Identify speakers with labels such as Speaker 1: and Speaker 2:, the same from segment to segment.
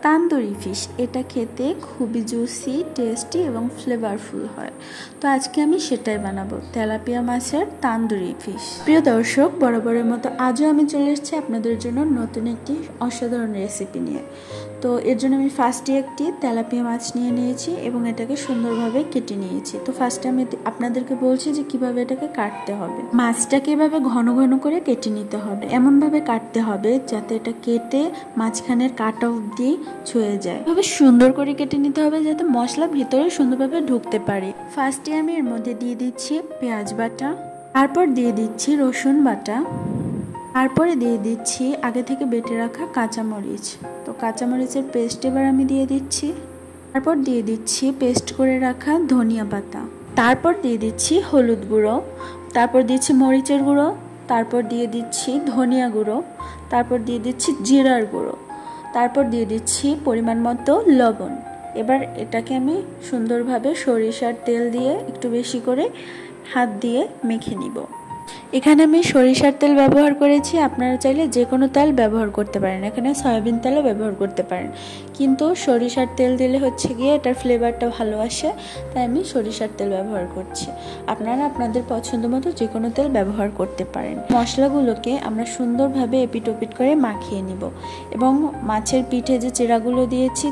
Speaker 1: Tandoori fish. এটা খেতে খুবই জুসি, টেস্টি এবং ফ্লেভারফুল হয়। তো আজকে আমি সেটাই বানাবো, তেলাপিয়া মাছের তান্দুরি ফিশ। প্রিয় দর্শক, বরাবরের মতো আজও আমি চলে এসেছি আপনাদের জন্য নতুন একটি অসাধারণ রেসিপি নিয়ে। তো এর জন্য আমি ফার্স্টে একটি তেলাপিয়া মাছ নিয়ে নিয়েছি এবং এটাকে সুন্দরভাবে কেটে নিয়েছি। তো ফার্স্টে আমি আপনাদেরকে বলছি যে কিভাবে এটাকে কাটতে হবে। মাছটাকে এভাবে ঘন ঘন করে কেটে নিতে হবে, এমনভাবে কাটতে হবে যাতে এটা কেটে মাঝখানের কাটা অবধি ছুঁয়ে যায়। এভাবে সুন্দর করে কেটে নিতে হবে যাতে মশলা ভিতরে সুন্দরভাবে ঢুকতে পারে। ফার্স্টে আমি এর মধ্যে দিয়ে দিচ্ছি পেঁয়াজ বাটা, তারপর দিয়ে দিচ্ছি রসুন বাটা, তারপরে দিয়ে দিচ্ছি আগে থেকে বেটে রাখা কাঁচামরিচ। তো কাঁচামরিচের পেস্ট এবার আমি দিয়ে দিচ্ছি। তারপর দিয়ে দিচ্ছি পেস্ট করে রাখা ধনিয়া পাতা, তারপর দিয়ে দিচ্ছি হলুদ গুঁড়ো, তারপর দিচ্ছি মরিচের গুঁড়ো, তারপর দিয়ে দিচ্ছি ধনিয়া গুঁড়ো, তারপর দিয়ে দিচ্ছি জিরার গুঁড়ো, তারপর দিয়ে দিচ্ছি পরিমাণ মতো লবণ। এবার এটাকে আমি সুন্দরভাবে সরিষার তেল দিয়ে একটু বেশি করে হাত দিয়ে মেখে নিব। এখানে আমি সরিষার তেল ব্যবহার করেছি, আপনারা চাইলে যে কোনো তেল ব্যবহার করতে পারেন, এখানে সয়াবিন তেলও ব্যবহার করতে পারেন, কিন্তু সরিষার তেল দিলে হচ্ছে গিয়ে এটার ফ্লেভারটা ভালো আসে, তাই আমি সরিষার তেল ব্যবহার করছি। আপনারা আপনাদের পছন্দ মতো যে কোনো তেল ব্যবহার করতে পারেন। মশলাগুলোকে আমরা সুন্দরভাবে এপিট ওপিট করে মাখিয়ে নিব এবং মাছের পিঠে যে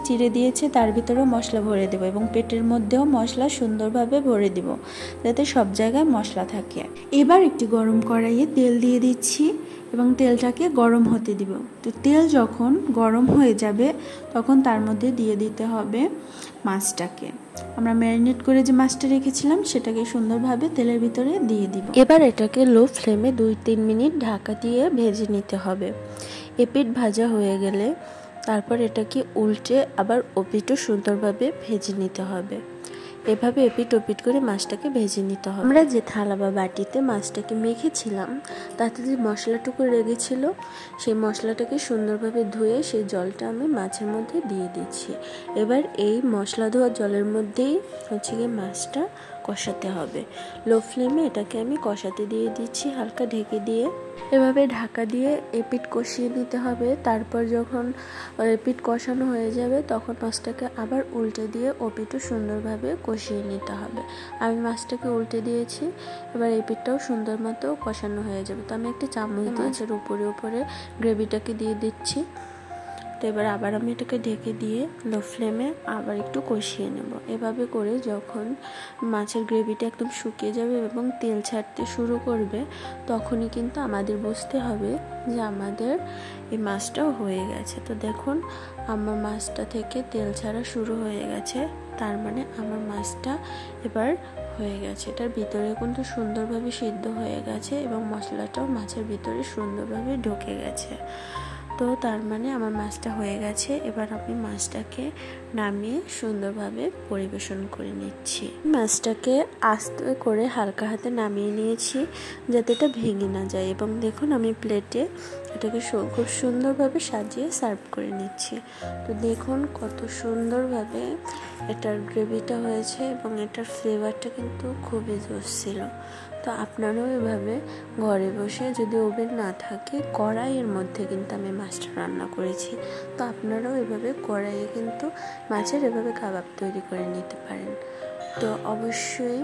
Speaker 1: চিড়ে দিয়েছি তার ভিতরেও মশলা ভরে দেব এবং পেটের মধ্যেও মশলা সুন্দরভাবে ভরে দিব যাতে সব জায়গায় মশলা থাকে। এবার একটি গরম কড়াইয়ে তেল দিয়ে দিচ্ছি এবং তেলটাকে গরম হতে দিব। তো তেল যখন গরম হয়ে যাবে তখন তার মধ্যে দিয়ে দিতে হবে মাছটাকে। আমরা ম্যারিনেট করে যে মাছটা রেখেছিলাম সেটাকে সুন্দরভাবে তেলের ভিতরে দিয়ে দিব। এবার এটাকে লো ফ্লেমে 2-3 মিনিট ঢাকা দিয়ে ভেজে নিতে হবে। এপিঠ ভাজা হয়ে গেলে তারপর এটাকে উল্টে আবার ওপিটও সুন্দরভাবে ভেজে নিতে হবে। এভাবে এপিট ওপিট করে মাছটাকে ভেজে নিতে হবে। আমরা যে থালা বা বাটিতে মাছটাকে মেখেছিলাম তাতে যে মশলাটুকু লেগেছিল সেই মশলাটাকে সুন্দরভাবে ধুয়ে সেই জলটা আমি মাছের মধ্যে দিয়ে দিচ্ছি। এবার এই মশলা ধোয়া জলের মধ্যেই হচ্ছে গিয়ে মাছটা কষাতে হবে। লো ফ্লেমে এটাকে আমি কষাতে দিয়ে দিচ্ছি হালকা ঢেকে দিয়ে। এভাবে ঢাকা দিয়ে এপিট কষিয়ে নিতে হবে। তারপর যখন এপিট কষানো হয়ে যাবে তখন মাছটাকে আবার উল্টে দিয়ে ওপিটও সুন্দরভাবে কষিয়ে নিতে হবে। আমি মাছটাকে উল্টে দিয়েছি, এবার এপিটটাও সুন্দর মতো কষানো হয়ে যাবে। তো আমি একটা চামচ মাছের উপরে গ্রেভিটাকে দিয়ে দিচ্ছি। তো এবার আবার আমি এটাকে ঢেকে দিয়ে লো ফ্লেমে আবার একটু কষিয়ে নেব। এভাবে করে যখন মাছের গ্রেভিটা একদম শুকিয়ে যাবে এবং তেল ছাড়তে শুরু করবে তখনই কিন্তু আমাদের বুঝতে হবে যে আমাদের এই মাছটাও হয়ে গেছে। তো দেখুন আমার মাছটা থেকে তেল ছাড়া শুরু হয়ে গেছে, তার মানে আমার মাছটা এবার হয়ে গেছে। এটার ভিতরে কিন্তু সুন্দরভাবে সিদ্ধ হয়ে গেছে এবং মশলাটাও মাছের ভিতরে সুন্দরভাবে ঢুকে গেছে। তো তার মানে আমার মাছটা হয়ে গেছে। এবার আমি মাছটাকে নামিয়ে সুন্দরভাবে পরিবেশন করে নিচ্ছি। মাছটাকে আস্তে করে হালকা হাতে নামিয়ে নিয়েছি যাতে এটা ভেঙে না যায় এবং দেখুন আমি প্লেটে এটাকে খুব সুন্দরভাবে সাজিয়ে সার্ভ করে নিচ্ছি। তো দেখুন কত সুন্দরভাবে এটার গ্রেভিটা হয়েছে এবং এটার ফ্লেভারটা কিন্তু খুবই জোস ছিল। তো আপনারাও এভাবে ঘরে বসে, যদি ওভেন না থাকে কড়াইয়ের মধ্যে কিন্তু আমি মাছটা রান্না করেছি, তো আপনারাও এভাবে কড়াইয়ে কিন্তু মাছের এভাবে কাবাব তৈরি করে নিতে পারেন। তো অবশ্যই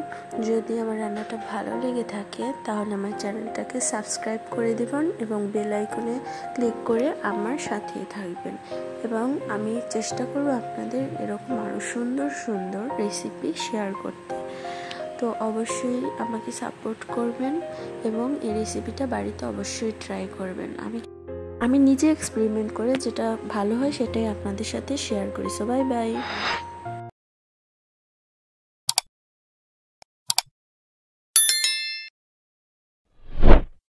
Speaker 1: যদি আমার রান্নাটা ভালো লেগে থাকে তাহলে আমার চ্যানেলটাকে সাবস্ক্রাইব করে দেবেন এবং বেল আইকনে ক্লিক করে আমার সাথেই থাকবেন এবং আমি চেষ্টা করব আপনাদের এরকম আরও সুন্দর সুন্দর রেসিপি শেয়ার করতে। তো অবশ্যই আমাকে সাপোর্ট করবেন এবং এই রেসিপিটা বাড়িতে অবশ্যই ট্রাই করবেন। আমি নিজে এক্সপেরিমেন্ট করে যেটা ভালো হয় সেটাই আপনাদের সাথে শেয়ার করি। So bye bye.